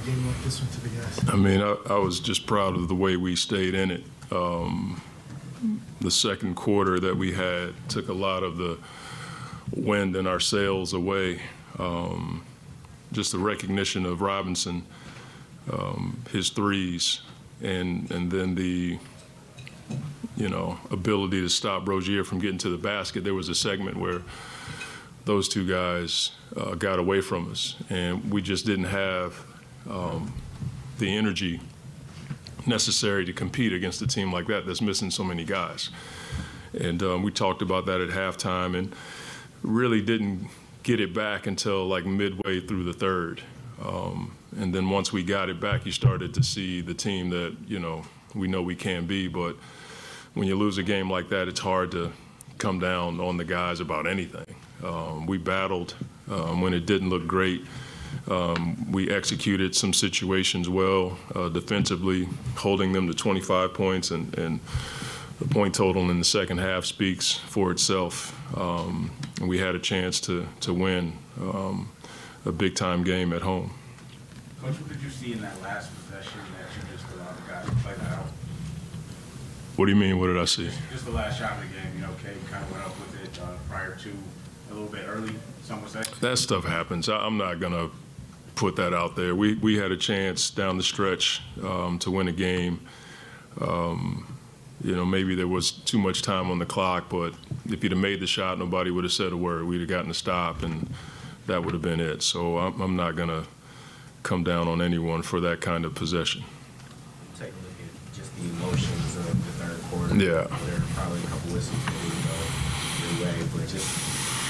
game like this one to the guys? I mean, I was just proud of the way we stayed in it. The second quarter that we had took a lot of the wind in our sails away. Just the recognition of Robinson, his threes, and then the ability to stop Rozier from getting to the basket. There was a segment where those two guys got away from us, and we just didn't have the energy necessary to compete against a team like that that's missing so many guys. And we talked about that at halftime and really didn't get it back until like midway through the third. And then once we got it back, you started to see the team that, we know we can be. But when you lose a game like that, it's hard to come down on the guys about anything. We battled when it didn't look great. We executed some situations well defensively, holding them to 25 points, and the point total in the second half speaks for itself. And we had a chance to win a big-time game at home. Coach, what did you see in that last possession that you just allowed the guys to play that out? What do you mean, what did I see? Just the last shot of the game, Cade kind of went up with it prior to a little bit early, some would say. That stuff happens. I'm not going to put that out there. We had a chance down the stretch to win a game. Maybe there was too much time on the clock, but if you'd have made the shot, nobody would have said a word. We'd have gotten a stop, and that would have been it. So I'm not going to come down on anyone for that kind of possession. Take a look at just the emotions of the third quarter. Yeah. There are probably a couple whistles your way, but just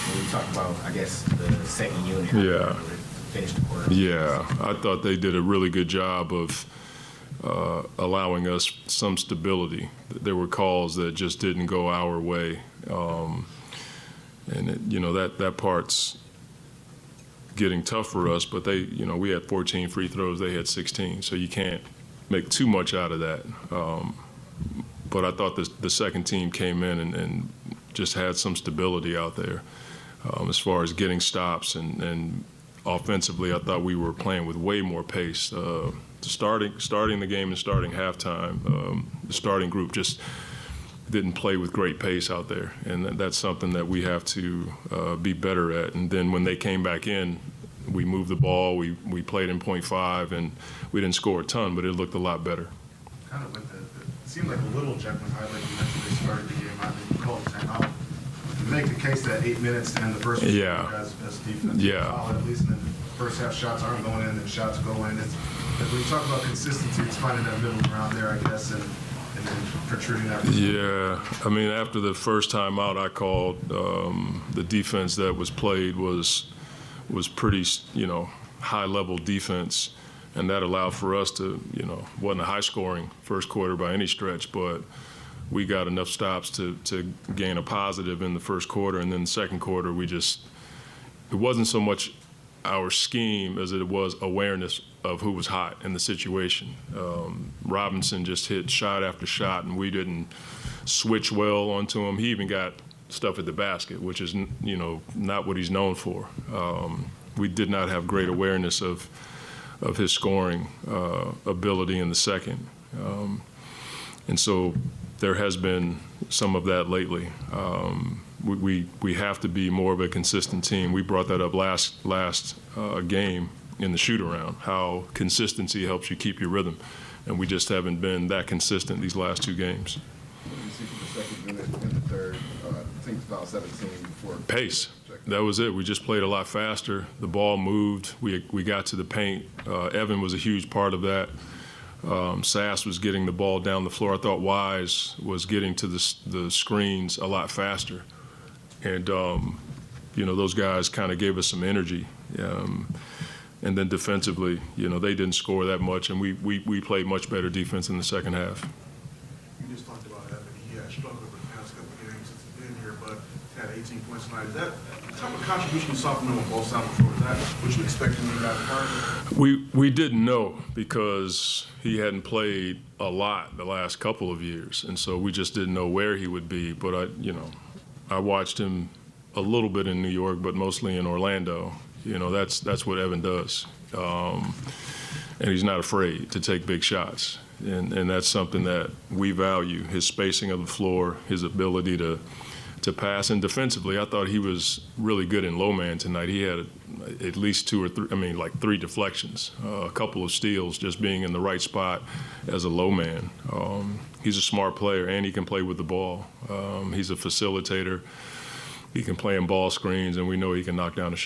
when we talk about, I guess, the second unit, yeah, finish the quarter. Yeah, I thought they did a really good job of allowing us some stability. There were calls that just didn't go our way, and that part's getting tough for us. But we had 14 free throws, they had 16, so you can't make too much out of that. But I thought the second team came in and just had some stability out there as far as getting stops, and offensively, I thought we were playing with way more pace. Starting the game and starting halftime, the starting group just didn't play with great pace out there, and that's something that we have to be better at. And then when they came back in, we moved the ball, we played in 0.5, and we didn't score a ton, but it looked a lot better. Kind of went it seemed like a little Jekyll and Hyde, like you mentioned, they started the game out and you called the timeout. You make the case that 8 minutes to end the first yeah. as defense. Yeah. Solid, at least, and then the first half shots aren't going in and shots go in. When you talk about consistency, it's finding that middle ground there, I guess, and then protruding that. Yeah, I mean, after the first time out, I called the defense that was played was pretty, high-level defense, and that allowed for us to, wasn't a high-scoring first quarter by any stretch, but we got enough stops to gain a positive in the first quarter, and then the second quarter, it wasn't so much our scheme as it was awareness of who was hot in the situation. Robinson just hit shot after shot, and we didn't switch well onto him. He even got stuff at the basket, which is, not what he's known for. We did not have great awareness of his scoring ability in the second. And so there has been some of that lately. We have to be more of a consistent team. We brought that up last game in the shoot-around, how consistency helps you keep your rhythm. And we just haven't been that consistent these last two games. What do you see for the second unit in the third? I think it's about 17 before. Pace. That was it. We just played a lot faster. The ball moved. We got to the paint. Evan was a huge part of that. Sass was getting the ball down the floor. I thought Wise was getting to the screens a lot faster. And, those guys kind of gave us some energy. And then defensively, they didn't score that much, and we played much better defense in the second half. You just talked about Evan. He had struggled over the past couple of games since he's been here, but had 18 points tonight. Is that the type of contribution you saw from him on both sides of the floor? Is that what you expected when you got hurt? We didn't know because he hadn't played a lot the last couple of years, and so we just didn't know where he would be. But I watched him a little bit in New York, but mostly in Orlando. That's what Evan does. and he's not afraid to take big shots. And that's something that we value, his spacing of the floor, his ability to pass. And defensively, I thought he was really good in low man tonight. He had at least three deflections, a couple of steals, just being in the right spot as a low man. He's a smart player, and he can play with the ball. He's a facilitator. He can play in ball screens, and we know he can knock down a shot.